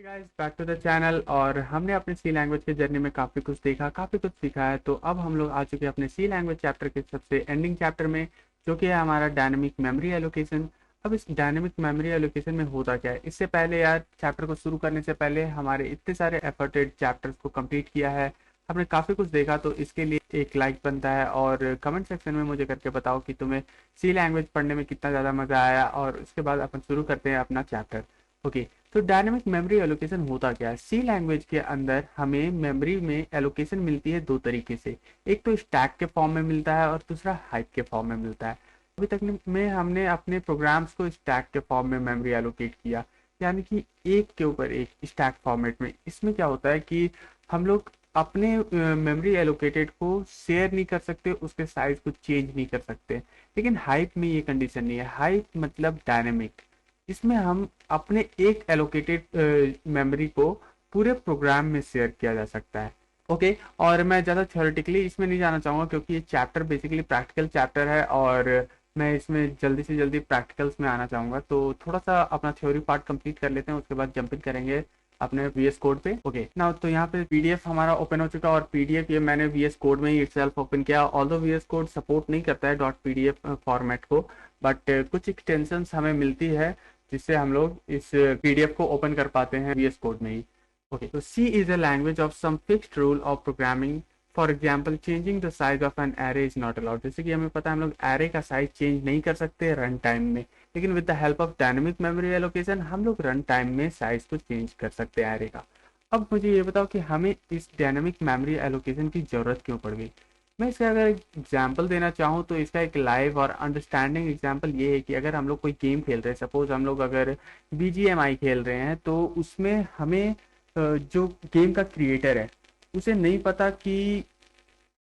Guys, back to the channel. और हमने अपने सी लैंग्वेज के जर्नी में काफ़ी कुछ देखा, काफ़ी कुछ सीखा है। तो अब हम लोग आ चुके हैं अपने सी लैंग्वेज चैप्टर के सबसे एंडिंग चैप्टर में, जो कि है हमारा डायनेमिक मेमोरी एलोकेशन। अब इस डायनेमिक मेमोरी एलोकेशन में होता क्या है, इससे पहले यार चैप्टर को शुरू करने से पहले हमारे इतने सारे एफर्टेड चैप्टर्स को कंप्लीट किया है, हमने काफ़ी कुछ देखा। तो इसके लिए एक लाइक बनता है और कमेंट सेक्शन में मुझे करके बताओ कि तुम्हें सी लैंग्वेज पढ़ने में कितना ज़्यादा मज़ा आया। और उसके बाद अपन शुरू करते हैं अपना चैप्टर। ओके। तो डायनेमिक मेमोरी एलोकेशन होता क्या है? सी लैंग्वेज के अंदर हमें मेमोरी में एलोकेशन मिलती है दो तरीके से। एक तो स्टैक के फॉर्म में मिलता है और दूसरा हाइप के फॉर्म में मिलता है। अभी तक में हमने अपने प्रोग्राम्स को स्टैक के फॉर्म में मेमोरी एलोकेट किया, यानी कि एक के ऊपर एक स्टैक फॉर्मेट में। इसमें क्या होता है कि हम लोग अपने मेमोरी एलोकेटेड को शेयर नहीं कर सकते, उसके साइज को चेंज नहीं कर सकते। लेकिन हाइप में ये कंडीशन नहीं है। हाइप मतलब डायनेमिक। इसमें हम अपने एक एलोकेटेड मेमोरी को पूरे प्रोग्राम में शेयर किया जा सकता है। ओके। और मैं ज़्यादा थ्योरेटिकली इसमें नहीं जाना चाहूँगा, क्योंकि ये चैप्टर बेसिकली प्रैक्टिकल चैप्टर है और मैं इसमें जल्दी से जल्दी प्रैक्टिकल्स में आना चाहूँगा। तो थोड़ा सा अपना थ्योरी पार्ट कंप्लीट कर लेते हैं, उसके बाद जंप इन करेंगे अपने VS कोड पे। ओके ना, तो यहाँ पे PDF हमारा ओपन हो चुका है और PDF ये मैंने VS कोड में ही इटसेल्फ ओपन किया। ऑल्दो VS कोड सपोर्ट नहीं करता है .pdf फॉर्मेट को, बट कुछ एक्सटेंशंस हमें मिलती है जिससे हम लोग इस PDF को ओपन कर पाते हैं VS कोड में ही। Okay, so C is a language of some fixed rule of programming. For example, changing the size of an array is not allowed. जैसे कि हमें पता है हम लोग एरे का साइज चेंज नहीं कर सकते रन टाइम में, लेकिन with the help of dynamic memory allocation हम लोग रन टाइम में साइज को चेंज कर सकते हैं एरे का। अब मुझे ये बताओ कि हमें इस डायनेमिक मेमोरी एलोकेशन की जरूरत क्यों पड़ गई। मैं इसका अगर एग्जाम्पल देना चाहूँ तो इसका एक लाइव और अंडरस्टैंडिंग एग्जाम्पल ये है कि अगर हम लोग कोई गेम खेल रहे हैं, सपोज हम लोग अगर BGMI खेल रहे हैं, तो उसमें हमें जो गेम का क्रिएटर है उसे नहीं पता कि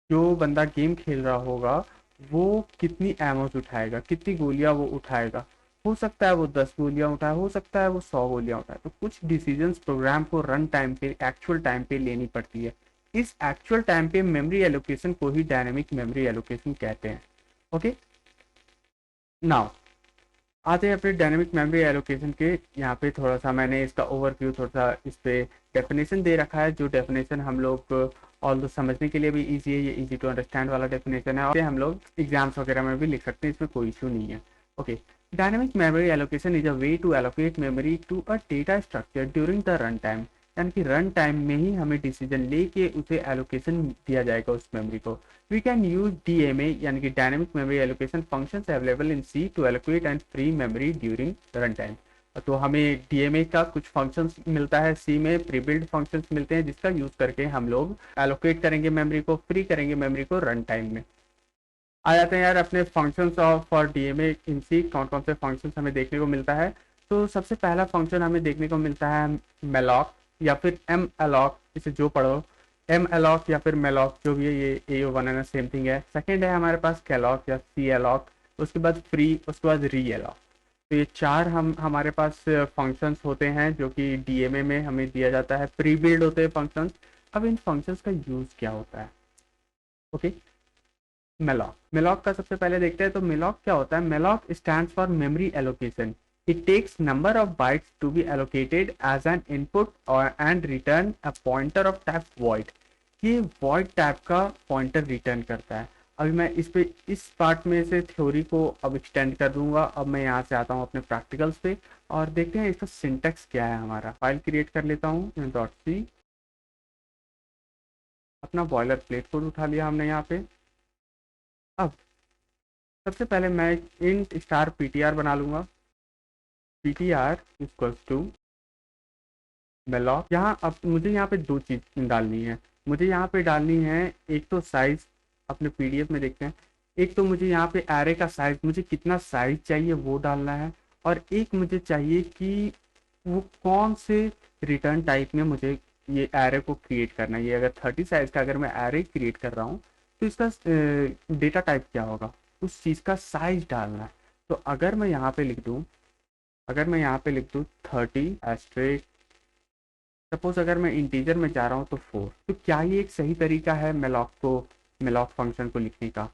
जो बंदा गेम खेल रहा होगा वो कितनी एमोस उठाएगा, कितनी गोलियां वो उठाएगा। हो सकता है वो 10 गोलियां उठाए, हो सकता है वो 100 गोलियां उठाए। तो कुछ डिसीजंस प्रोग्राम को रन टाइम पे, एक्चुअल टाइम पे लेनी पड़ती है। इस एक्चुअल टाइम पे मेमोरी एलोकेशन को ही डायनेमिक मेमोरी एलोकेशन कहते हैं। ओके, नाउ आते हैं अपने डायनेमिक मेमोरी एलोकेशन के। यहाँ पे थोड़ा सा मैंने इसका ओवरव्यू, थोड़ा सा इस पे डेफिनेशन दे रखा है, जो डेफिनेशन हम लोग ऑल दो समझने के लिए भी इजी है। ये इजी टू अंडरस्टैंड वाला डेफिनेशन है और हम लोग एग्जाम्स वगैरह में भी लिख सकते हैं, इसमें कोई इशू नहीं है। Okay, dynamic memory allocation is a way to allocate memory to a data structure during the run time. यानी कि रन टाइम में ही हमें डिसीजन लेके उसे एलोकेशन दिया जाएगा उस मेमोरी को। We can use DMA यानी कि Dynamic Memory Allocation functions available in C to allocate and free memory during runtime। तो हमें DMA का कुछ फंक्शंस मिलता है, C में प्री बिल्ड फंक्शंस मिलते हैं जिसका यूज करके हम लोग एलोकेट करेंगे मेमोरी को, फ्री करेंगे मेमोरी को रन टाइम में। आ जाते हैं यार अपने functions of for DMA in C। कौन कौन से फंक्शंस हमें देखने को मिलता है? तो सबसे पहला फंक्शन हमें देखने को मिलता है मेलॉक या फिर malloc, इसे जो पढ़ो malloc या फिर मेलॉक, जो भी है ये AO1 है, सेम थिंग है। सेकंड है हमारे पास कैलॉक या CLOC, उसके बाद फ्री, उसके बाद रीअलॉक। तो ये चार हम हमारे पास फंक्शंस होते हैं जो कि DMA में हमें दिया जाता है, प्री बिल्ड होते हैं फंक्शंस। अब इन फंक्शंस का यूज क्या होता है? Okay, malloc. मेलॉक का सबसे पहले देखते हैं। तो मेलॉक क्या होता है? Malloc stands for memory allocation. It takes number of bytes to be allocated as an input or and return a pointer of type void। ये void टाइप का पॉइंटर रिटर्न करता है। अभी मैं इस पार्ट में से थ्योरी को अब एक्सटेंड कर दूंगा। अब मैं यहाँ से आता हूँ अपने प्रैक्टिकल्स पे और देखते हैं इसका सिंटेक्स क्या है। हमारा फाइल क्रिएट कर लेता हूँ .c। अपना बॉयलर प्लेट कोड उठा लिया हमने यहाँ पे। अब सबसे पहले मैं इंट स्टार ptr बना लूंगा। ptr equals to malloc. यहाँ अब मुझे यहाँ पे दो चीज डालनी है। मुझे यहाँ पे डालनी है एक तो साइज, अपने PDF में देखते हैं। एक तो मुझे यहाँ पे एरे का साइज, मुझे कितना साइज चाहिए वो डालना है। और एक मुझे चाहिए कि वो कौन से रिटर्न टाइप में मुझे ये एरे को क्रिएट करना है। ये अगर 30 साइज का अगर मैं एरे क्रिएट कर रहा हूँ तो इसका डेटा टाइप क्या होगा, उस चीज़ का साइज डालना है। तो अगर मैं यहाँ पे लिख दूँ, अगर मैं यहाँ पे लिख दूँ 30*, सपोज अगर मैं इंटीजर में जा रहा हूँ तो 4, तो क्या ये एक सही तरीका है मेलॉक फंक्शन को लिखने का?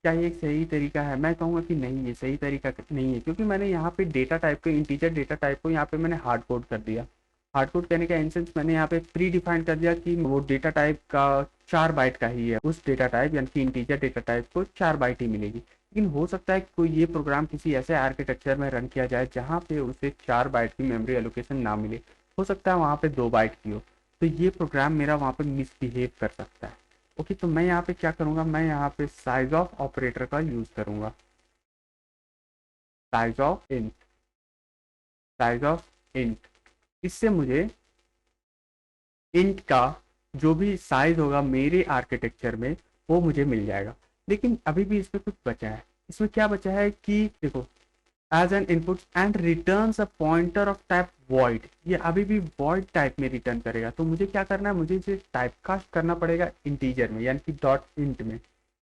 क्या ये एक सही तरीका है? मैं कहूँगा कि नहीं, ये सही तरीका नहीं है, क्योंकि मैंने यहाँ पे डेटा टाइप को, इंटीजर डेटा टाइप को यहाँ पे मैंने हार्ड कोड कर दिया। हार्ड कोड कहने का इंसेंस मैंने यहाँ पे प्री डिफाइन कर दिया कि वो डेटा टाइप का 4 बाइट का ही है, उस डेटा टाइप यानी कि इंटीजर डेटा टाइप को 4 बाइट ही मिलेगी। लेकिन हो सकता है कि कोई ये प्रोग्राम किसी ऐसे आर्किटेक्चर में रन किया जाए जहाँ पे उसे 4 बाइट की मेमोरी एलोकेशन ना मिले, हो सकता है वहाँ पे 2 बाइट की हो, तो ये प्रोग्राम मेरा वहाँ पे मिसबिहेव कर सकता है। ओके, तो मैं यहाँ पे क्या करूँगा, मैं यहाँ पे साइज ऑफ ऑपरेटर का यूज करूँगा। Size of int, size of int, इससे मुझे इंट का जो भी साइज होगा मेरे आर्किटेक्चर में वो मुझे मिल जाएगा। लेकिन अभी भी इसमें कुछ बचा है। इसमें क्या बचा है कि देखो, as an input and returns a pointer of type void, ये अभी भी वॉइड टाइप में रिटर्न करेगा। तो मुझे क्या करना है, मुझे इसे टाइप कास्ट करना पड़ेगा इंटीजर में, यानी कि डॉट इंट में,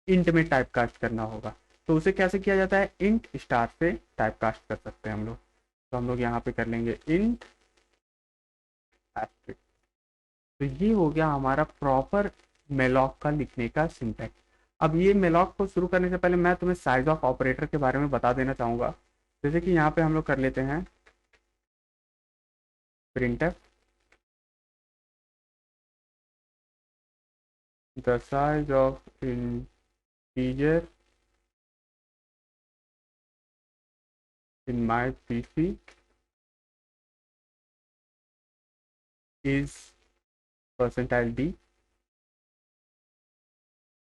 इंट में टाइप कास्ट करना होगा। तो उसे कैसे किया जाता है, इंट स्टार से टाइप कास्ट कर सकते हैं हम लोग। तो हम लोग यहाँ पे कर लेंगे इंट एस्ट्रिक। तो ये हो गया हमारा प्रॉपर मेलॉक का लिखने का सिंटैक्स। अब ये मेलॉक को शुरू करने से पहले मैं तुम्हें साइज ऑफ ऑपरेटर के बारे में बता देना चाहूँगा। जैसे कि यहाँ पे हम लोग कर लेते हैं printf the size of integer in my PC is percentile D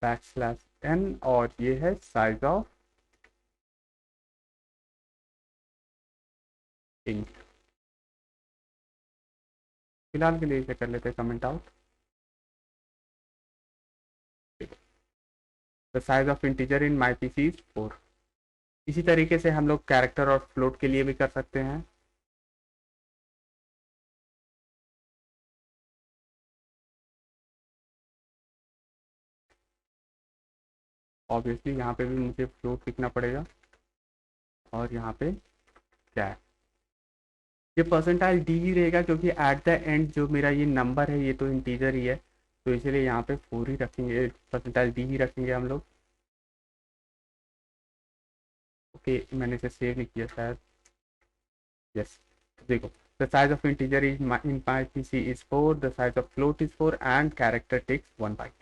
\n, और ये है साइज ऑफ इंट। फिलहाल के लिए इसे कर लेते हैं comment out. The size of integer in my PC is 4। इसी तरीके से हम लोग कैरेक्टर और फ्लोट के लिए भी कर सकते हैं। ऑब्वियसली यहाँ पे भी मुझे फ्लोट लिखना पड़ेगा, और यहाँ पे क्या है, ये परसेंटाइल डी ही रहेगा क्योंकि एट द एंड जो मेरा ये नंबर है ये तो इंटीजर ही है, तो इसलिए यहाँ पे 4 ही रखेंगे, परसेंटाइल डी ही रखेंगे हम लोग। ओके, मैंने इसे सेव नहीं किया शायद। यस, देखो, the size of integer is in my PC is 4, the size of float is 4 and character takes 1 byte.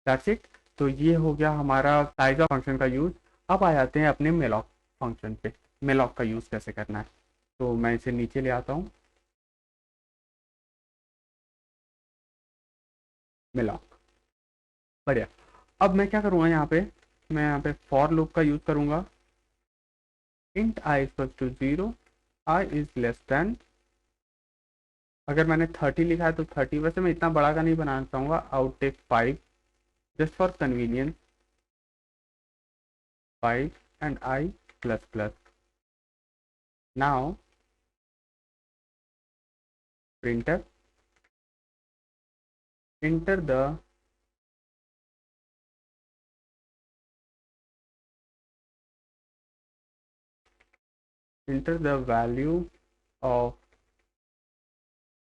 That's it. तो ये हो गया हमारा साइज ऑफ फंक्शन का यूज। अब आ जाते हैं अपने मेलॉक फंक्शन पे, मेलॉक का यूज कैसे करना है। तो मैं इसे नीचे ले आता हूँ, मेलॉक, बढ़िया। अब मैं क्या करूँगा यहाँ पे, मैं यहाँ पे फॉर लूप का यूज करूँगा। Int i equal to 0, i is less than, अगर मैंने 30 लिखा है तो 30, वैसे मैं इतना बड़ा का नहीं बनाना चाहूँगा, out take 5 just for convenience, 5 and i plus plus. Now printf enter the value of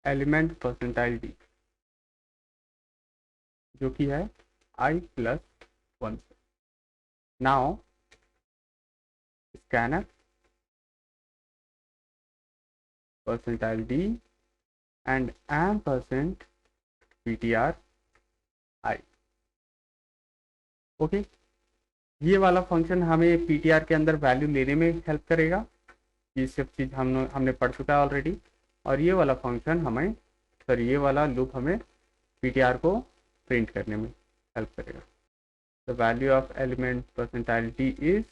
element percentile d, जो कि है i plus 1। Now scanner percentile d and ampersand ptr i। Okay, ये वाला फंक्शन हमें ptr के अंदर value लेने में हेल्प करेगा। ये सब चीज़ हमने पढ़ चुका है ऑलरेडी। और ये वाला फंक्शन हमें, सॉरी, ये वाला लूप हमें ptr को प्रिंट करने में हेल्प करेगा। The value of element percentile d is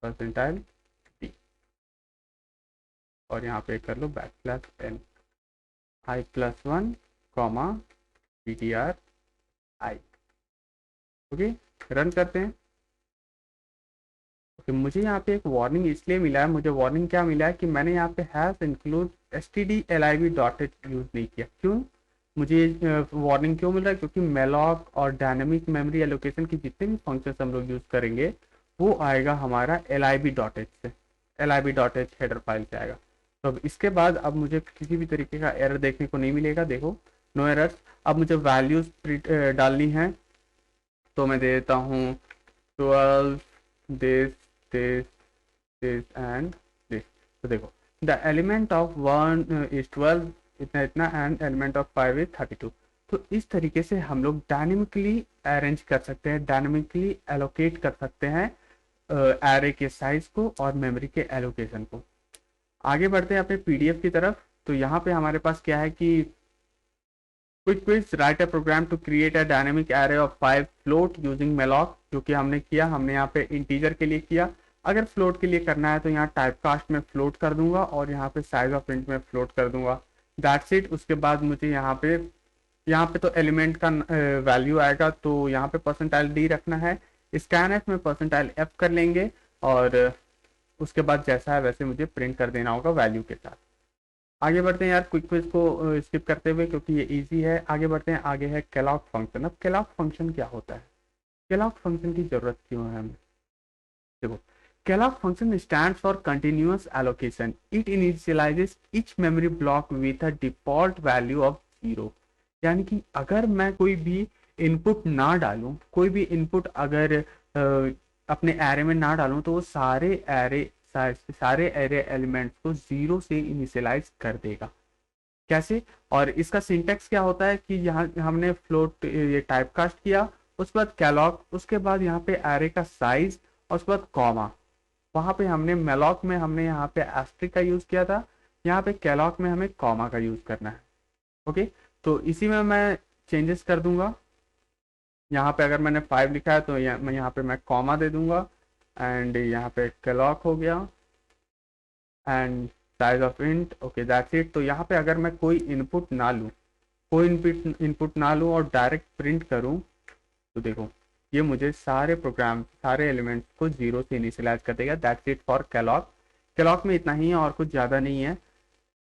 percentile d, और यहाँ पे कर लो \n i plus 1 comma ptr i। Okay, run करते हैं। ओके, मुझे यहाँ पे एक वार्निंग इसलिए मिला है, मुझे वार्निंग क्या मिला है कि मैंने यहाँ पे हैश इंक्लूड stdlib.h यूज नहीं किया। क्यों मुझे वार्निंग क्यों मिल रहा है, क्योंकि मेलॉक और डायनेमिक मेमोरी एलोकेशन की जितने भी फंक्शंस हम लोग यूज करेंगे वो आएगा हमारा lib.h से, lib.h हेडर फाइल से आएगा। तो अब इसके बाद अब मुझे किसी भी तरीके का एरर देखने को नहीं मिलेगा। देखो, नो एरर्स। अब मुझे वैल्यूज डालनी है, तो मैं दे देता हूँ 12 this this this and this. तो देखो, द एलिमेंट ऑफ 1 is 12 इतना इतना एंड एलिमेंट ऑफ 5 इज 32। तो इस तरीके से हम लोग डायनेमिकली अरेंज कर सकते हैं, डायनेमिकली एलोकेट कर सकते हैं एरे के साइज को और मेमोरी के एलोकेशन को। आगे बढ़ते हैं अपने पीडीएफ की तरफ। तो यहाँ पे हमारे पास क्या है कि quick quiz, write a program to create a dynamic array of 5 float using malloc, जो कि हमने किया। हमने यहाँ पे इंटीजर के लिए किया। अगर फ्लोट के लिए करना है तो यहाँ टाइप कास्ट में फ्लोट कर दूंगा और यहाँ पे साइज ऑफ इंट में फ्लोट कर दूंगा। That's it. उसके बाद मुझे यहाँ पे तो एलिमेंट का वैल्यू आएगा, तो यहाँ पे परसेंटाइल डी रखना है। स्कैन एफ में परसेंटाइल एफ कर लेंगे और उसके बाद जैसा है वैसे मुझे प्रिंट कर देना होगा वैल्यू के साथ। आगे बढ़ते हैं यार, क्विक क्विज को स्किप करते हुए, क्योंकि ये इजी है। आगे बढ़ते हैं, आगे है केलॉग फंक्शन। अब केलॉग फंक्शन क्या होता है, केलॉग फंक्शन की जरूरत क्यों है हमें? देखो, Kellogg function stands for continuous allocation. It initialises each memory block with a default value of 0। यानी कि अगर मैं कोई भी इनपुट ना डालूं, कोई भी इनपुट अगर अपने एरे में ना डालूं, तो वो सारे एरे एलिमेंट्स को 0 से इनिशियलाइज कर देगा। कैसे? और इसका सिंटेक्स क्या होता है कि यहाँ हमने फ्लोट ये टाइपकास्ट किया, उसके बाद कैलॉग, उसके बाद यहाँ पे एरे का साइज और उसके बाद कॉमा। वहां पे हमने मेलॉक में हमने यहाँ पे एस्ट्रिक का यूज किया था, यहाँ पे कैलॉग में हमें कॉमा का यूज करना है। ओके, तो इसी में मैं चेंजेस कर दूंगा। यहाँ पे अगर मैंने 5 लिखा है तो मैं यहाँ पे मैं कॉमा दे दूंगा एंड यहाँ पे कैलॉग हो गया and size of int. Okay, that's it. तो यहाँ पे अगर मैं कोई इनपुट ना लूँ, कोई इनपुट ना लूँ और डायरेक्ट प्रिंट करूँ, तो देखो ये मुझे सारे प्रोग्राम, सारे एलिमेंट्स को 0 से इनिशियलाइज कर देगा। That's it for Kellogg. Kellogg में इतना ही है और कुछ ज़्यादा नहीं है।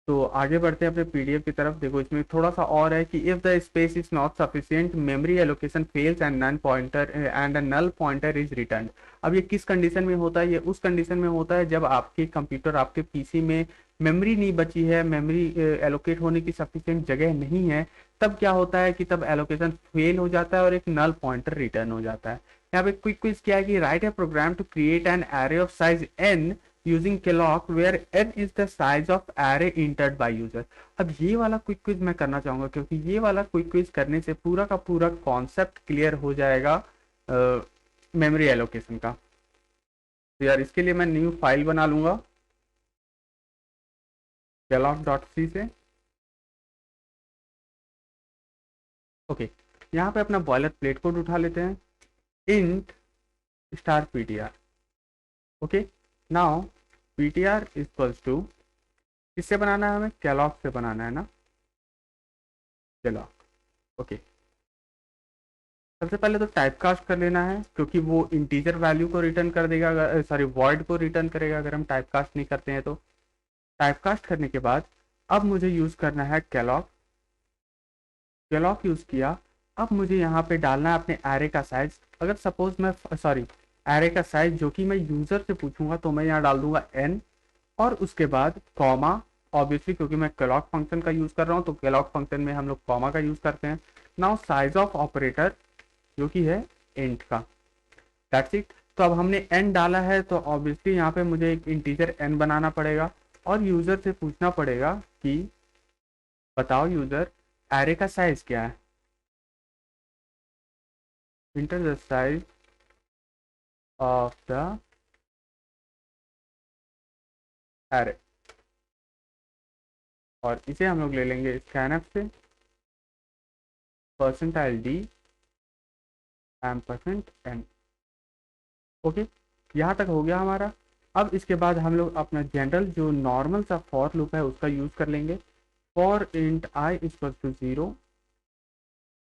तो आगे बढ़ते हैं अपने पीडीएफ की तरफ। देखो, इसमें थोड़ा सा और है कि if the space is not sufficient, memory allocation fails and null pointer is return. अब ये किस कंडीशन में होता है? ये उस कंडीशन में होता है जब आपके कंप्यूटर, आपके पीसी में मेमोरी नहीं बची है, मेमोरी एलोकेट होने की सफिशिएंट जगह नहीं है। तब क्या होता है कि तब एलोकेशन फेल हो जाता है और एक नल पॉइंटर रिटर्न हो जाता है। यहाँ पे क्विक क्विज क्या है कि write a program to create an array of size n using clock where n is the size of array entered by user। अब ये वाला क्विक क्विज मैं करना चाहूंगा, क्योंकि ये वाला क्विक क्विज करने से पूरा का पूरा कॉन्सेप्ट क्लियर हो जाएगा मेमोरी एलोकेशन का। तो यार इसके लिए मैं न्यू फाइल बना लूंगा kellogg.c से। ओके, यहाँ पे अपना बॉयलर प्लेट कोड उठा लेते हैं, int star ptr। Okay, now ptr equals to, किससे बनाना है हमें? kellogg से बनाना है ना, kellogg। ओके, सबसे पहले तो टाइपकास्ट कर लेना है, क्योंकि वो इंटीजर वैल्यू को रिटर्न कर देगा, सॉरी वॉइड को रिटर्न करेगा अगर हम टाइपकास्ट नहीं करते हैं तो। टाइपकास्ट करने के बाद अब मुझे यूज करना है कैलॉग। कैलॉग यूज किया। अब मुझे यहाँ पे डालना है अपने एरे का साइज। अगर सपोज मैं, सॉरी, एरे का साइज जो कि मैं यूजर से पूछूंगा, तो मैं यहाँ डाल दूंगा n और उसके बाद कॉमा। ऑब्वियसली क्योंकि मैं कैलॉग फंक्शन का यूज कर रहा हूँ, तो कैलॉग फंक्शन में हम लोग कॉमा का यूज करते हैं। नाउ साइज ऑफ ऑपरेटर जो कि है इंट का। That's it. तो अब हमने n डाला है, तो ऑब्वियसली यहाँ पे मुझे एक इंटीजर n बनाना पड़ेगा और यूजर से पूछना पड़ेगा कि बताओ यूजर, एरे का साइज क्या है? Enter the size of the array, और इसे हम लोग ले लेंगे स्कैनफ से, परसेंटाइल डी %n। ओके, यहाँ तक हो गया हमारा। अब इसके बाद हम लोग अपना जनरल जो नॉर्मल सा फॉर लूप है उसका यूज कर लेंगे। For int i equal to 0,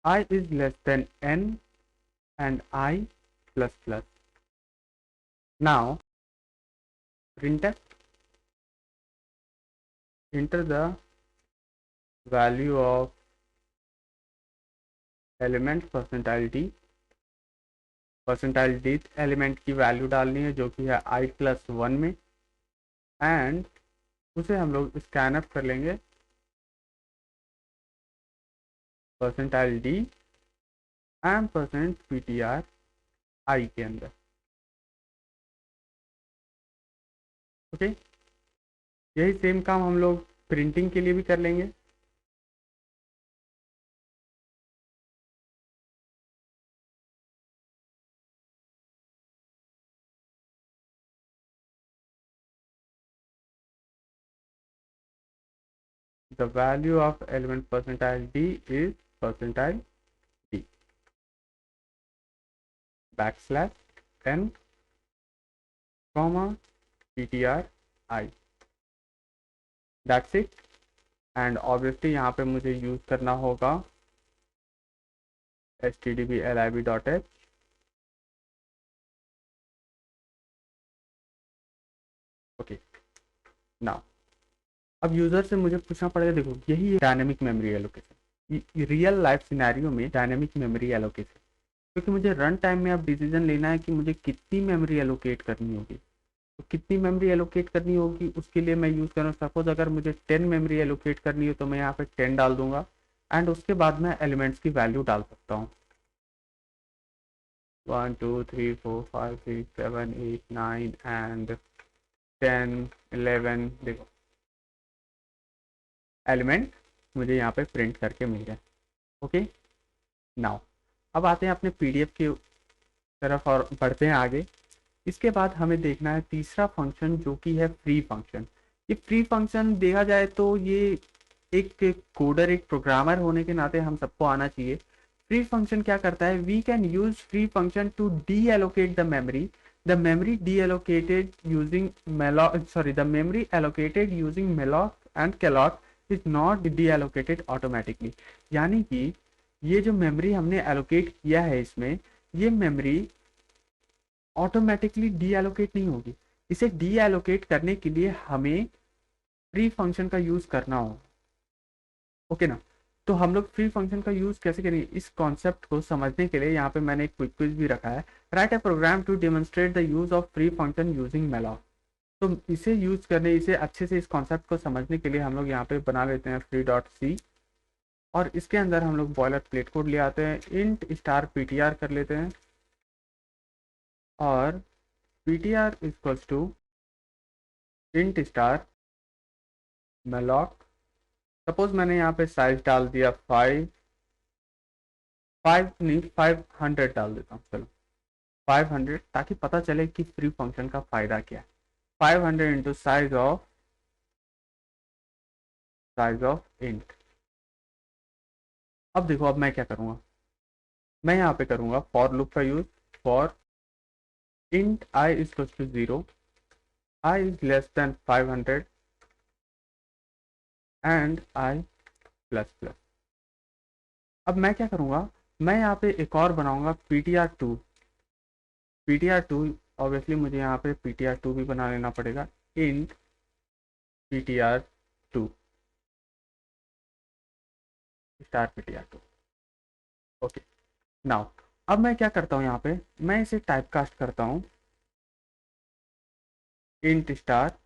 i is less than n and i plus plus. Now printf enter the value of element percentile d element की वैल्यू डालनी है जो कि है i+1 में, एंड उसे हम लोग स्कैन अप कर लेंगे percentile D and %ptr i के अंदर। ओके, यही सेम काम हम लोग प्रिंटिंग के लिए भी कर लेंगे। The value of element percentile D is percentile D \n comma ptr I, that's it. And obviously यहाँ पे मुझे यूज करना होगा stdblib.h। ओके, नाउ अब यूजर से मुझे पूछना पड़ेगा, देखो यही है dynamic memory allocation, real life scenario में डायनेमिक मेमोरी एलोकेशन, क्योंकि मुझे रन टाइम में अब डिसीजन लेना है कि मुझे कितनी मेमोरी एलोकेट करनी होगी। तो कितनी मेमोरी एलोकेट करनी होगी उसके लिए मैं यूज़ कर रहा हूँ, सपोज अगर मुझे 10 मेमोरी एलोकेट करनी हो तो मैं यहाँ पे 10 डाल दूंगा एंड उसके बाद मैं एलिमेंट्स की वैल्यू डाल सकता हूँ 1 2 3 4 5 6 7 8 9 एंड 10 11। देखो एलिमेंट मुझे यहाँ पे प्रिंट करके मिल गए। ओके, नाउ अब आते हैं अपने पीडीएफ की तरफ और बढ़ते हैं आगे। इसके बाद हमें देखना है तीसरा फंक्शन जो कि है फ्री फंक्शन। ये फ्री फंक्शन देखा जाए तो ये एक कोडर, एक प्रोग्रामर होने के नाते हम सबको आना चाहिए। फ्री फंक्शन क्या करता है, we can use free function to deallocate the memory deallocated using malloc, sorry the memory allocated using malloc and calloc is not deallocated automatically. यानी कि ये जो मेमोरी हमने एलोकेट किया है इसमें, ये मेमोरी ऑटोमेटिकली डी एलोकेट नहीं होगी। इसे डी एलोकेट करने के लिए हमें फ्री फंक्शन का यूज करना होगा। ओके ना, तो हम लोग फ्री फंक्शन का यूज कैसे करेंगे, इस कॉन्सेप्ट को समझने के लिए यहाँ पे मैंने एक क्विक क्विज भी रखा है। Write a program to demonstrate the use of free function using malloc. तो इसे यूज करने, इसे अच्छे से इस कॉन्सेप्ट को समझने के लिए हम लोग यहाँ पे बना लेते हैं free.c और इसके अंदर हम लोग बॉयलर प्लेट कोड ले आते हैं, int स्टार ptr कर लेते हैं और ptr equals to int star malloc। Suppose मैंने यहाँ पे साइज डाल दिया 500 डाल देता हूँ, चलो 500, ताकि पता चले कि फ्री फंक्शन का फायदा क्या है। 500 इंटू साइज ऑफ इंट। अब देखो, अब मैं क्या करूँगा, मैं यहाँ पे करूँगा फॉर लूप का use. For int I is equals to 0, I is less than 500 and I plus plus. अब मैं क्या करूँगा, मैं यहाँ पे एक और बनाऊंगा ptr2। ऑब्वियसली मुझे यहाँ पे ptr2 भी बना लेना पड़ेगा, int ptr2 star ptr2। Okay, now अब मैं क्या करता हूँ, यहाँ पे मैं इसे टाइप कास्ट करता हूँ int स्टार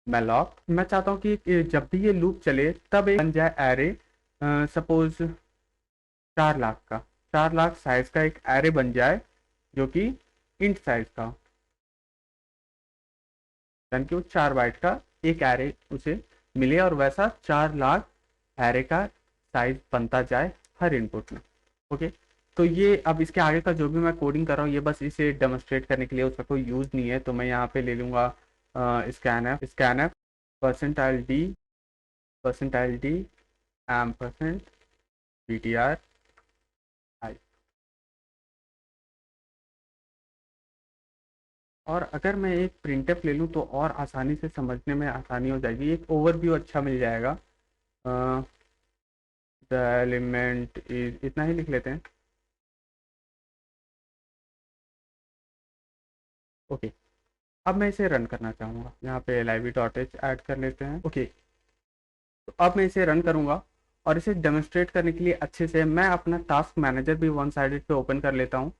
malloc। मैं चाहता हूँ कि जब भी ये लूप चले तब एक बन जाए एरे, सपोज 4 लाख का, 4 लाख साइज का एक एरे बन जाए जो कि इंट साइज का, यानी कि वो 4 बाइट का एक एरे उसे मिले और वैसा 4 लाख एरे का साइज बनता जाए हर इनपुट में। ओके, तो ये अब इसके आगे का जो भी मैं कोडिंग कर रहा हूँ ये बस इसे डेमोन्स्ट्रेट करने के लिए, उसका कोई यूज नहीं है। तो मैं यहाँ पे ले लूंगा scan F percentile D %, ptr I। और अगर मैं एक प्रिंटफ ले लूँ तो और आसानी से समझने में आसानी हो जाएगी, एक ओवरव्यू अच्छा मिल जाएगा। द एलिमेंट इज, इतना ही लिख लेते हैं। ओके, अब मैं इसे रन करना चाहूँगा, यहाँ पे lib.h ऐड कर लेते हैं। ओके, तो अब मैं इसे रन करूँगा और इसे डेमोन्स्ट्रेट करने के लिए अच्छे से मैं अपना टास्क मैनेजर भी वन साइडेड पे ओपन कर लेता हूँ,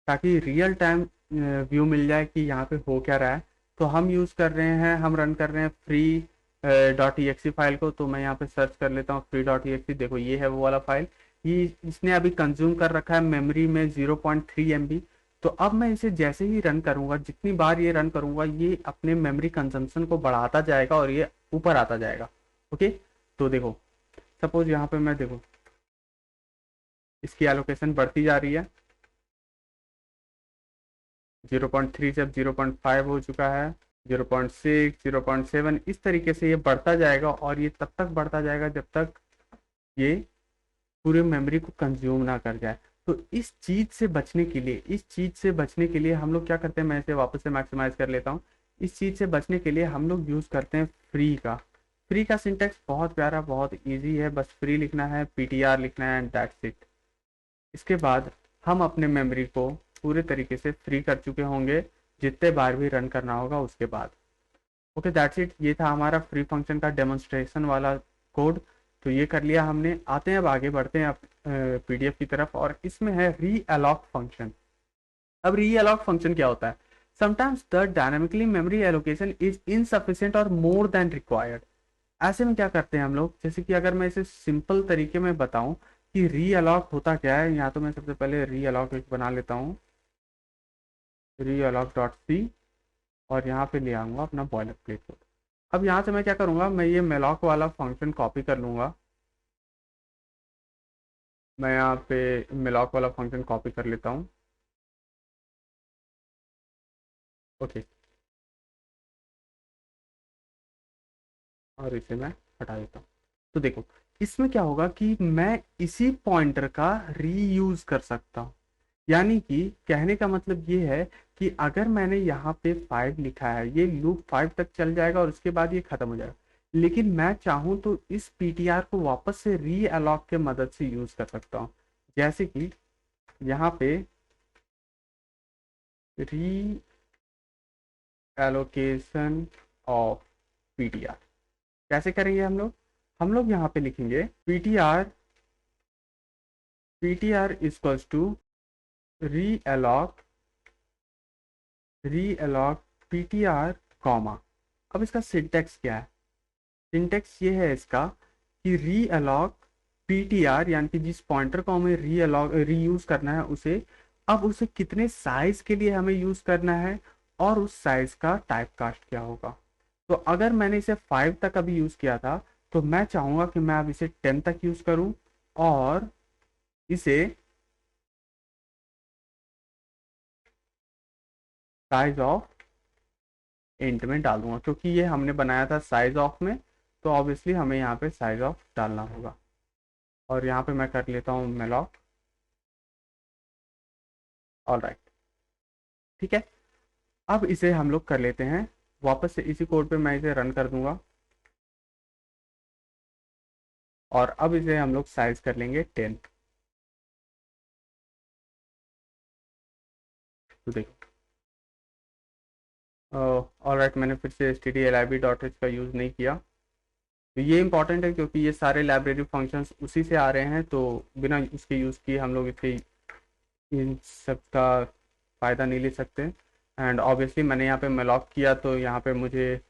ताकि रियल टाइम व्यू मिल जाए कि यहाँ पे हो क्या रहा है। तो हम यूज़ कर रहे हैं, हम रन कर रहे हैं free.exe फाइल को। तो मैं यहाँ पे सर्च कर लेता हूँ free.exe। देखो ये है वो वाला फाइल, ये इसने अभी कंज्यूम कर रखा है मेमोरी में 0.3 MB। तो अब मैं इसे जैसे ही रन करूँगा, जितनी बार ये रन करूँगा ये अपने मेमोरी कंजम्पशन को बढ़ाता जाएगा और ये ऊपर आता जाएगा। ओके, तो देखो सपोज यहाँ पे मैं, देखो इसकी एलोकेशन बढ़ती जा रही है, 0.3 से अब 0.5 हो चुका है। 0.6, 0.7, इस तरीके से ये बढ़ता जाएगा और ये तब तक बढ़ता जाएगा जब तक ये पूरे मेमोरी को कंज्यूम ना कर जाए। तो इस चीज से बचने के लिए, हम लोग क्या करते हैं, मैं इसे वापस से मैक्सिमाइज कर लेता हूँ। इस चीज से बचने के लिए हम लोग यूज करते हैं फ्री का। फ्री का सिंटेक्स बहुत प्यारा, बहुत इजी है, बस फ्री लिखना है, पीटीआर लिखना है एंड दैट्स इट। इसके बाद हम अपने मेमोरी को पूरे तरीके से फ्री कर चुके होंगे जितने बार भी रन करना होगा उसके बाद। ओके दैट्स इट, ये था हमारा फ्री फंक्शन का डेमोन्स्ट्रेशन वाला कोड। तो ये कर लिया हमने। आते हैं अब आगे बढ़ते हैं पीडीएफ की तरफ, और इसमें है री अलॉक फंक्शन। अब री अलॉक फंक्शन क्या होता है? Sometimes the dynamically memory allocation is insufficient और मोर देन रिक्वायर्ड। ऐसे में क्या करते हैं हम लोग, जैसे कि अगर मैं इसे सिंपल तरीके में बताऊं कि री अलॉक होता क्या है, यहाँ तो मैं सबसे पहले री अलॉक एक बना लेता हूँ, री अलॉक डॉट सी, और यहाँ पे ले आऊंगा अपना बॉयलर प्लेट कोड। अब यहाँ से मैं क्या करूंगा, मैं ये मेलॉक वाला फंक्शन कॉपी कर लूंगा। मैं यहाँ पे मेलॉक वाला फंक्शन कॉपी कर लेता हूँ। ओके, और इसे मैं हटा देता हूँ। तो देखो इसमें क्या होगा कि मैं इसी पॉइंटर का रीयूज कर सकता हूँ। यानी कि कहने का मतलब ये है कि अगर मैंने यहाँ पे 5 लिखा है, ये लूप 5 तक चल जाएगा और उसके बाद ये खत्म हो जाएगा। लेकिन मैं चाहूँ तो इस पीटीआर को वापस से री अलॉक के मदद से यूज कर सकता हूँ। जैसे कि यहाँ पे री एलोकेशन ऑफ पीटीआर कैसे करेंगे हम लोग यहाँ पे लिखेंगे पीटीआर, पीटीआर इक्वल्स टू री अलॉक, री अलॉक पीटीआर कॉमा। अब इसका सिंटेक्स क्या है? सिंटेक्स ये है इसका कि री अलॉक पीटीआर, यानी कि जिस पॉइंटर को हमें री अलॉक रीयूज करना है उसे, अब उसे कितने साइज के लिए हमें यूज करना है और उस साइज का टाइप कास्ट क्या होगा। तो अगर मैंने इसे 5 तक अभी यूज किया था, तो मैं चाहूंगा कि मैं अब इसे 10 तक यूज करूं और इसे साइज ऑफ इंट में डाल दूंगा, क्योंकि ये हमने बनाया था साइज ऑफ में, तो ऑब्वियसली हमें यहाँ पे साइज ऑफ डालना होगा। और यहाँ पे मैं कर लेता हूँ मेलॉक। ऑल राइट, ठीक है। अब इसे हम लोग कर लेते हैं वापस से इसी कोड पे, मैं इसे रन कर दूंगा और अब इसे हम लोग साइज कर लेंगे 10। तो देखो ऑल राइट, मैंने फिर से stdlib.h का यूज़ नहीं किया। तो ये इंपॉर्टेंट है क्योंकि ये सारे लाइब्रेरी फंक्शंस उसी से आ रहे हैं, तो बिना उसके यूज़ किए हम लोग इसके इन सब का फ़ायदा नहीं ले सकते। एंड ऑब्वियसली मैंने यहाँ पे मेलॉक किया तो यहाँ पे मुझे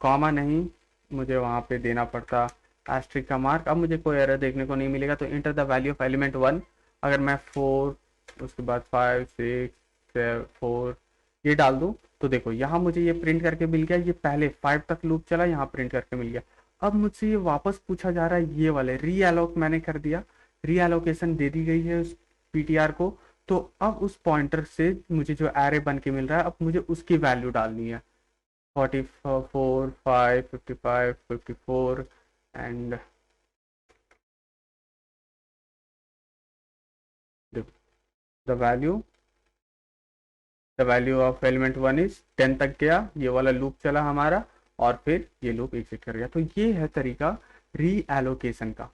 कॉमा नहीं, मुझे वहाँ पे देना पड़ता एस्ट्रिक का मार्क। अब मुझे कोई एरर देखने को नहीं मिलेगा। तो enter the value of element 1, अगर मैं 4 उसके बाद 5 6 7 4 ये डाल दूँ, तो देखो यहाँ मुझे ये प्रिंट करके मिल गया। ये पहले 5 तक लूप चला, यहाँ प्रिंट करके मिल गया। अब मुझसे ये वापस पूछा जा रहा है ये वाले री एलोक मैंने कर दिया, री एलोकेशन दे दी गई है उस पीटीआर को। तो अब उस पॉइंटर से मुझे जो एरे बन के मिल रहा है, अब मुझे उसकी वैल्यू डालनी है। 44 5 55 54 and the value, the value of element 1 is 10 तक गया, ये वाला लूप चला हमारा और फिर ये लूप एग्जिट कर गया। तो ये है तरीका री एलोकेशन का।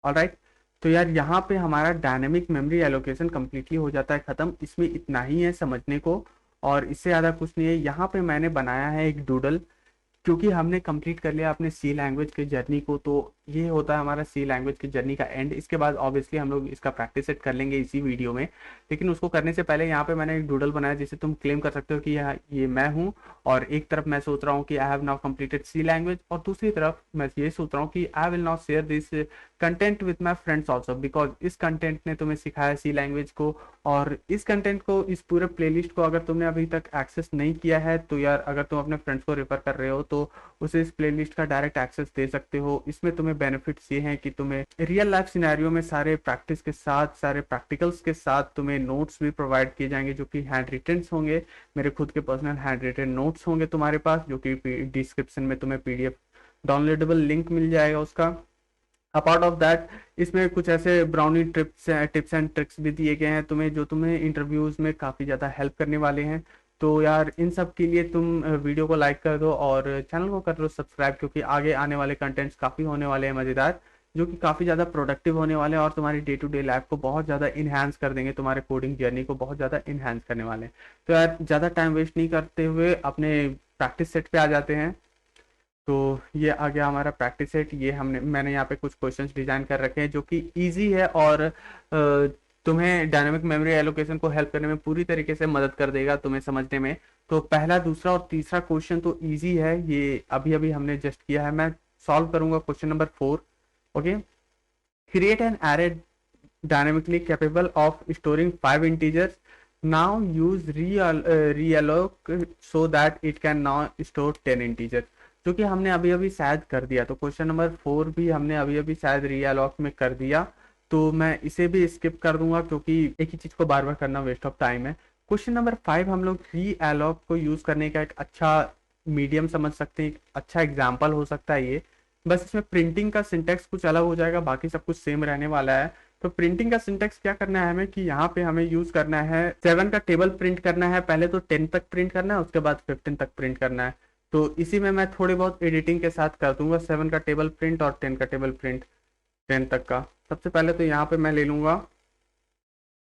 ऑलराइट, तो यार यहाँ पे हमारा डायनेमिक मेमोरी एलोकेशन कम्प्लीटली हो जाता है खत्म। इसमें इतना ही है समझने को और इससे ज़्यादा कुछ नहीं है। यहाँ पे मैंने बनाया है एक डूडल, क्योंकि हमने कंप्लीट कर लिया अपने सी लैंग्वेज के जर्नी को। तो ये होता है हमारा सी लैंग्वेज की जर्नी का एंड। इसके बाद ऑब्वियसली हम लोग इसका प्रैक्टिस सेट कर लेंगे इसी वीडियो में, लेकिन उसको करने से पहले यहाँ पे मैंने एक डूडल बनाया जिसे तुम क्लेम कर सकते हो कि ये मैं हूँ। और एक तरफ मैं सोच रहा हूँ कि I have now completed C language, और दूसरी तरफ मैं ये सोच रहा हूँ कि I will not share this content with my friends also, because इस कंटेंट ने तुम्हें सिखाया सी लैंग्वेज को। और इस कंटेंट को, इस पूरे प्लेलिस्ट को अगर तुमने अभी तक एक्सेस नहीं किया है तो यार, अगर तुम अपने फ्रेंड्स को रेफर कर रहे हो तो तो उसे इस प्लेलिस्ट का डायरेक्ट एक्सेस दे सकते हो। इसमें तुम्हें बेनिफिट्स ये हैं कि तुम्हें रियल लाइफ सिनेरियो में सारे प्रैक्टिस के साथ, सारे प्रैक्टिकल्स के साथ तुम्हें नोट्स भी प्रोवाइड किए जाएंगे जो कि हैंड रिटन होंगे। मेरे खुद के पर्सनल हैंड रिटन नोट्स होंगे तुम्हारे पास, जो कि डिस्क्रिप्शन में तुम्हें पीडीएफ डाउनलोडेबल लिंक मिल जाएगा उसका। अपार्ट ऑफ दैट, इसमें कुछ ऐसे ब्राउनी टिप्स एंड ट्रिक्स भी दिए गए हैं तुम्हें, जो तुम्हें इंटरव्यूज में काफ़ी ज़्यादा हेल्प करने वाले हैं। तो यार इन सब के लिए तुम वीडियो को लाइक कर दो और चैनल को कर लो सब्सक्राइब, क्योंकि आगे आने वाले कंटेंट्स काफ़ी होने वाले हैं मज़ेदार, जो कि काफ़ी ज़्यादा प्रोडक्टिव होने वाले हैं और तुम्हारी डे टू डे लाइफ को बहुत ज़्यादा इन्हांस कर देंगे, तुम्हारे कोडिंग जर्नी को बहुत ज़्यादा इन्हांस करने वाले हैं। तो यार ज़्यादा टाइम वेस्ट नहीं करते हुए अपने प्रैक्टिस सेट पे आ जाते हैं। तो ये आ गया हमारा प्रैक्टिस सेट। ये मैंने यहाँ पे कुछ क्वेश्चंस डिजाइन कर रखे हैं जो कि इजी है और तुम्हें डायनामिक मेमोरी एलोकेशन को हेल्प करने में पूरी तरीके से मदद कर देगा तुम्हें समझने में। तो पहला, दूसरा और तीसरा क्वेश्चन तो इजी है, ये अभी अभी हमने जस्ट किया है। मैं सॉल्व करूंगा question number 4। Okay, create an array dynamically capable of storing 5 integers. Now use realloc so that it can now store 10 integers, जो कि हमने अभी अभी शायद कर दिया। तो क्वेश्चन नंबर 4 भी हमने अभी अभी शायद रीअलॉक में कर दिया, तो मैं इसे भी स्किप कर दूंगा क्योंकि एक ही चीज को बार बार करना वेस्ट ऑफ टाइम है। क्वेश्चन नंबर 5 हम लोग रीअलॉक को यूज करने का एक अच्छा मीडियम समझ सकते हैं, एक अच्छा एग्जाम्पल हो सकता है ये। बस इसमें प्रिंटिंग का सिंटेक्स कुछ अलग हो जाएगा, बाकी सब कुछ सेम रहने वाला है। तो प्रिंटिंग का सिंटेक्स क्या करना है हमें कि यहाँ पे हमें यूज करना है 7 का टेबल प्रिंट करना है। पहले तो 10 तक प्रिंट करना है, उसके बाद 15 तक प्रिंट करना है। तो इसी में मैं थोड़ी बहुत एडिटिंग के साथ कर दूंगा 7 का टेबल प्रिंट और 10 का टेबल प्रिंट 10 तक का। सबसे पहले तो यहाँ पे मैं ले लूंगा,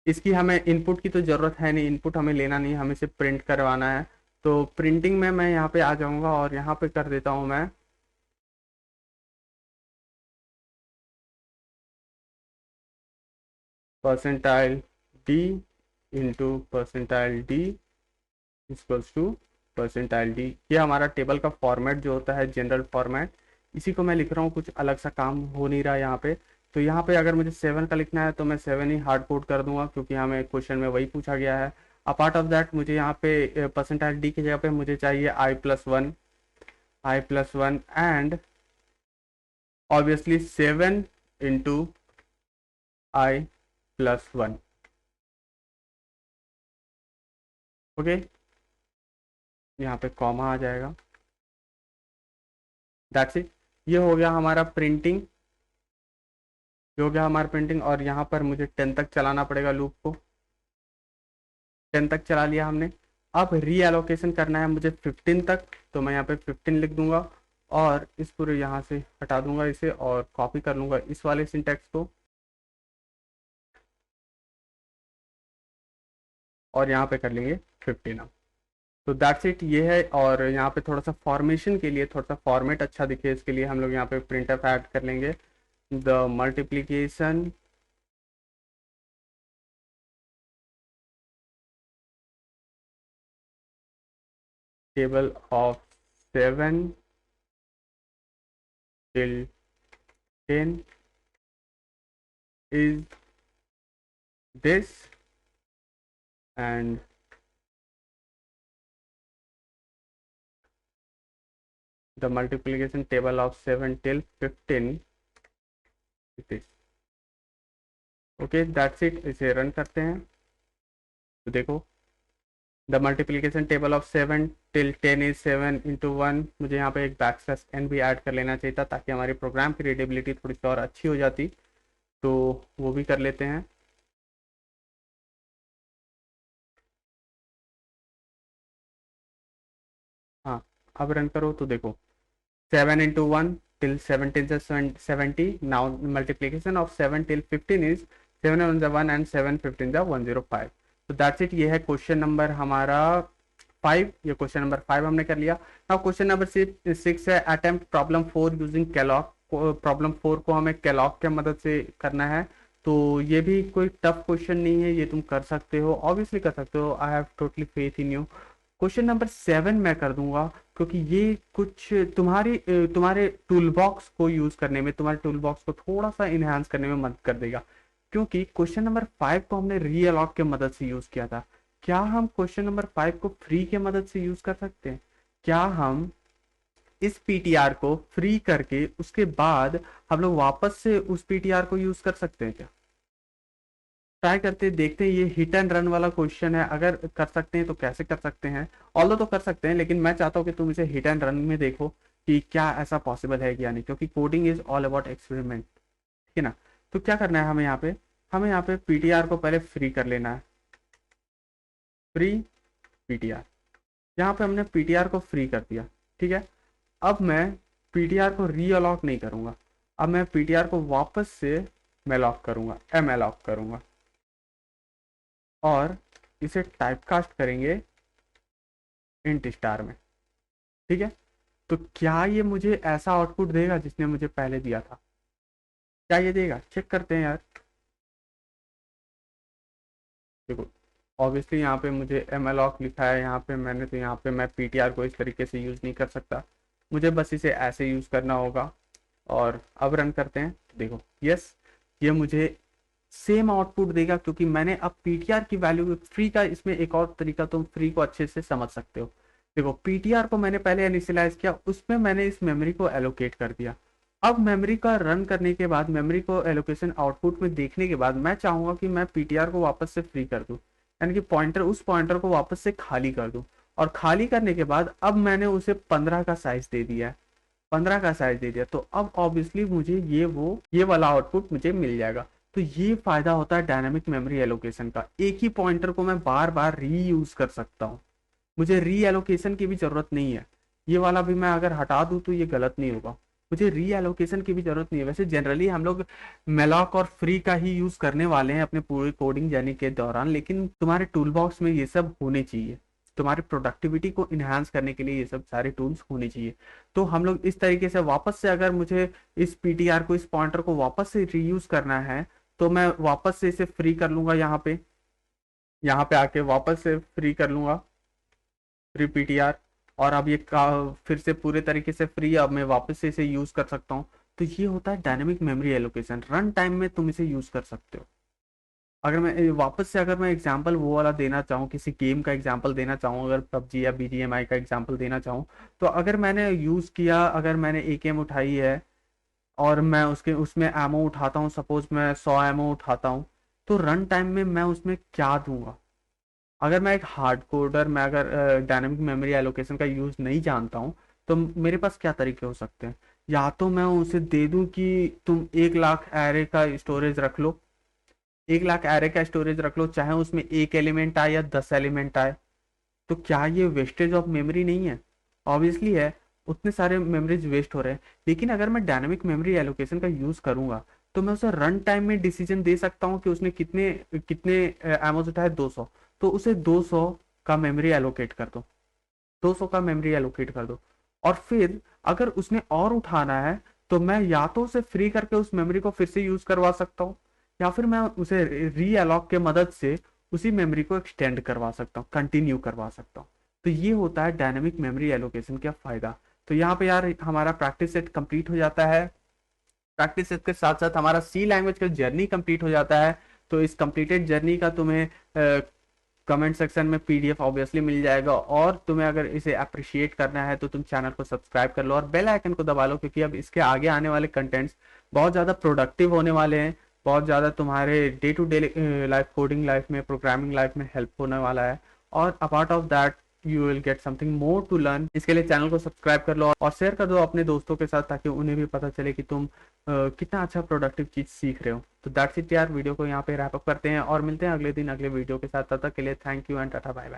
इसकी हमें इनपुट की तो जरूरत है नहीं, इनपुट हमें लेना नहीं, हमें सिर्फ प्रिंट करवाना है। तो प्रिंटिंग में मैं यहाँ पे आ जाऊंगा और यहाँ पे कर देता हूँ मैं percentile D into percentile D equals to percentile D. ये हमारा टेबल का फॉर्मेट जो होता है जनरल फॉर्मेट, इसी को मैं लिख रहा हूँ, कुछ अलग सा काम हो नहीं रहा यहाँ पे। तो यहाँ पे अगर मुझे 7 का लिखना है तो मैं 7 ही हार्ड कोड कर दूंगा, क्योंकि हमें क्वेश्चन में वही पूछा गया है। अपार्ट ऑफ दैट, मुझे यहाँ पे परसेंटाइल डी की जगह पे मुझे चाहिए i plus one and obviously 7 into i+1। Okay, यहाँ पे कॉमा आ जाएगा। दैट्स इट, ये हो गया हमारा प्रिंटिंग, ये हो गया हमारा प्रिंटिंग। और यहाँ पर मुझे 10 तक चलाना पड़ेगा लूप को। 10 तक चला लिया हमने। अब रीएलोकेशन करना है मुझे 15 तक, तो मैं यहाँ पे 15 लिख दूंगा और इस पूरे यहाँ से हटा दूंगा इसे और कॉपी कर लूंगा इस वाले सिंटेक्स को और यहाँ पे कर लेंगे 15। तो दैट्स इट, ये है। और यहाँ पे थोड़ा सा फॉर्मेशन के लिए, थोड़ा सा फॉर्मेट अच्छा दिखे इसके लिए हम लोग यहाँ पे प्रिंटफ ऐड कर लेंगे। The multiplication table of 7 till 10 is this and the multiplication table of 7 till 15 is this। Okay, that's it. इसे रन करते हैं तो देखो, the multiplication table of 7 till 10 is 7 into 1। मुझे यहाँ पे एक \n भी ऐड कर लेना चाहिए था ताकि हमारी प्रोग्राम की रीडेबिलिटी थोड़ी सी और अच्छी हो जाती, तो वो भी कर लेते हैं। हाँ, अब रन करो तो देखो 7 into 1 till 17 is 70। now multiplication of 7 till 15 is 7 1 is 1 and 7 15 is 105। तो दैट्स इट, ये है क्वेश्चन नंबर हमारा 5। ये क्वेश्चन नंबर 5 हमने कर लिया। नाउ क्वेश्चन नंबर 6 है attempt problem 4 using Kellogg. Problem 4 को हमें कैलॉग के मदद से करना है। तो ये भी कोई टफ क्वेश्चन नहीं है, ये तुम कर सकते हो, ऑब्वियसली कर सकते हो। I have totally faith in you. Question number 7 मैं कर दूंगा, क्योंकि ये कुछ तुम्हारे टूल बॉक्स को यूज करने में, तुम्हारे टूल बॉक्स को थोड़ा सा इनहेंस करने में मदद कर देगा। क्योंकि क्वेश्चन नंबर 5 को हमने रीअलॉक के मदद से यूज किया था। क्या हम क्वेश्चन नंबर 5 को फ्री के मदद से यूज कर सकते हैं? क्या हम इस पीटीआर को फ्री करके उसके बाद हम लोग वापस से उस पीटीआर को यूज कर सकते हैं क्या? ट्राई करते देखते हैं। ये हिट एंड रन वाला क्वेश्चन है, अगर कर सकते हैं तो कैसे कर सकते हैं। ऑल्दो तो कर सकते हैं, लेकिन मैं चाहता हूँ कि तुम इसे हिट एंड रन में देखो कि क्या ऐसा पॉसिबल है या नहीं, क्योंकि coding is all about experiment, ठीक है ना। तो क्या करना है हमें यहाँ पे पीटीआर को पहले फ्री कर लेना है। फ्री पीटीआर, यहाँ पे हमने पीटीआर को फ्री कर दिया, ठीक है। अब मैं पीटीआर को रीअलॉक नहीं करूंगा, अब मैं पीटीआर को वापस से मेलॉक करूंगा, एमएलॉक करूंगा, और इसे टाइपकास्ट करेंगे इंट स्टार में, ठीक है। तो क्या ये मुझे ऐसा आउटपुट देगा जिसने मुझे पहले दिया था? क्या ये देगा? चेक करते हैं यार। देखो ऑब्वियसली यहाँ पे मुझे एमएलॉक लिखा है यहाँ पे मैंने, तो यहाँ पे मैं पीटीआर को इस तरीके से यूज़ नहीं कर सकता, मुझे बस इसे ऐसे यूज़ करना होगा। और अब रन करते हैं, देखो यस, ये मुझे सेम आउटपुट देगा, क्योंकि मैंने अब पीटीआर की वैल्यू फ्री का, इसमें एक और तरीका तुम फ्री को अच्छे से समझ सकते हो। देखो पीटीआर को मैंने पहले इनिशियलाइज किया, उसमें मैंने इस मेमोरी को एलोकेट कर दिया। अब मेमोरी का रन करने के बाद, मेमोरी को एलोकेशन आउटपुट में देखने के बाद, मैं चाहूंगा कि मैं पीटीआर को वापस से फ्री कर दूं, यानी कि पॉइंटर, उस पॉइंटर को वापस से खाली कर दूं। और खाली करने के बाद अब मैंने उसे 15 का साइज दे दिया है, 15 का साइज दे दिया, तो अब ऑब्वियसली मुझे ये वाला आउटपुट मुझे मिल जाएगा। तो ये फायदा होता है डायनामिक मेमोरी एलोकेशन का, एक ही पॉइंटर को मैं बार बार रीयूज कर सकता हूँ, मुझे री एलोकेशन की भी जरूरत नहीं है। ये वाला भी मैं अगर हटा दूं तो ये गलत नहीं होगा, मुझे री एलोकेशन की भी जरूरत नहीं है। वैसे जनरली हम लोग मेलॉक और फ्री का ही यूज करने वाले हैं अपने पूरी कोडिंग जर्नी के दौरान, लेकिन तुम्हारे टूल बॉक्स में ये सब होने चाहिए, तुम्हारी प्रोडक्टिविटी को इन्हांस करने के लिए ये सब सारे टूल्स होने चाहिए। तो हम लोग इस तरीके से वापस से, अगर मुझे इस पीटीआर को, इस पॉइंटर को वापस से रीयूज करना है, तो मैं वापस से इसे फ्री कर लूंगा, यहाँ पे आके वापस से फ्री कर लूंगा, फ्री पीटीआर। और अब ये फिर से पूरे तरीके से फ्री, अब मैं वापस से इसे यूज कर सकता हूँ। तो ये होता है dynamic memory allocation, run time में तुम इसे यूज कर सकते हो। अगर मैं वापस से, अगर मैं एग्जांपल वो वाला देना चाहूँ, किसी गेम का एग्जांपल देना चाहूँ, अगर पबजी या बीजीएमआई का एग्जांपल देना चाहूँ, तो अगर मैंने यूज किया, अगर मैंने एकेएम उठाई है और मैं उसमें एमओ उठाता हूँ, सपोज मैं 100 एमओ उठाता हूँ, तो रन टाइम में मैं उसमें क्या दूंगा? अगर मैं एक हार्ड कोडर, मैं अगर डायनेमिक मेमोरी एलोकेशन का यूज नहीं जानता हूँ, तो मेरे पास क्या तरीके हो सकते हैं? या तो मैं उसे दे दूं कि तुम 1 लाख एरे का स्टोरेज रख लो, 1 लाख एरे का स्टोरेज रख लो, चाहे उसमें एक एलिमेंट आए या 10 एलिमेंट आए। तो क्या ये वेस्टेज ऑफ मेमोरी नहीं है? ऑब्वियसली है, उतने सारे मेमोरीज वेस्ट हो रहे हैं। लेकिन अगर मैं डायनामिक मेमोरी एलोकेशन का यूज करूंगा, तो मैं उसे रन टाइम में डिसीजन दे सकता हूँ कि उसने कितने कितने एमओज उठाए, 200, तो उसे 200 का मेमोरी एलोकेट कर दो, 200 का मेमोरी एलोकेट कर दो। और फिर अगर उसने और उठाना है, तो मैं या तो उसे फ्री करके उस मेमोरी को फिर से यूज करवा सकता हूँ, या फिर मैं उसे री अलॉक के मदद से उसी मेमोरी को एक्सटेंड करवा सकता हूँ, कंटिन्यू करवा सकता हूँ। तो ये होता है डायनेमिक मेमोरी एलोकेशन का फायदा। तो यहाँ पे यार हमारा प्रैक्टिस सेट कंप्लीट हो जाता है, प्रैक्टिस सेट के साथ साथ हमारा सी लैंग्वेज का जर्नी कंप्लीट हो जाता है। तो इस कंप्लीटेड जर्नी का तुम्हें कमेंट सेक्शन में पीडीएफ ऑब्वियसली मिल जाएगा, और तुम्हें अगर इसे अप्रिशिएट करना है तो तुम चैनल को सब्सक्राइब कर लो और बेल आइकन को दबा लो, क्योंकि अब इसके आगे आने वाले कंटेंट्स बहुत ज़्यादा प्रोडक्टिव होने वाले हैं, बहुत ज़्यादा तुम्हारे day to day life, coding life में, प्रोग्रामिंग लाइफ में हेल्प होने वाला है। और apart of that you will get something more to learn. इसके लिए चैनल को सब्सक्राइब कर लो और शेयर कर दो अपने दोस्तों के साथ, ताकि उन्हें भी पता चले कि तुम कितना अच्छा प्रोडक्टिव चीज सीख रहे हो। तो दैट्स इट यार, वीडियो को यहाँ पे रैप अप करते हैं और मिलते हैं अगले दिन अगले वीडियो के साथ। तब तक के लिए thank you and tata bye bye.